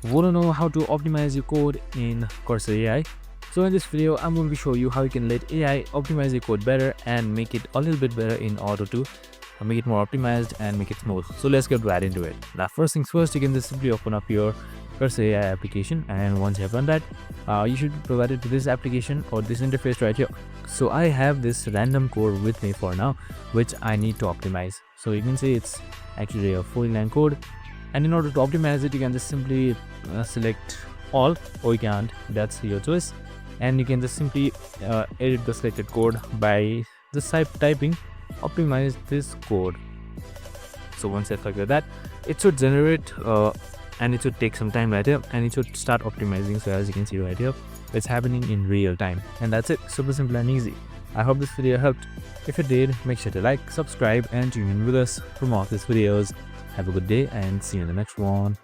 Want to know how to optimize your code in Cursor AI? So in this video, I'm going to show you how you can let AI optimize your code better and make it a little bit better in order to make it more optimized and make it smooth. So let's get right into it. Now, first things first, you can just simply open up your Cursor AI application, and once you have done that, you should be provided to this application or this interface right here. So I have this random code with me for now, which I need to optimize. So you can see it's actually a 49 code, and in order to optimize it, you can just simply select all, or you can't, that's your choice. And you can just simply edit the selected code by just typing optimize this code. So once I click that, it should generate and it should take some time right here, and it should start optimizing. So as you can see right here, it's happening in real time, and that's it. Super simple and easy. I hope this video helped. If it did, make sure to like, subscribe, and tune in with us for more of these videos. Have a good day and see you in the next one.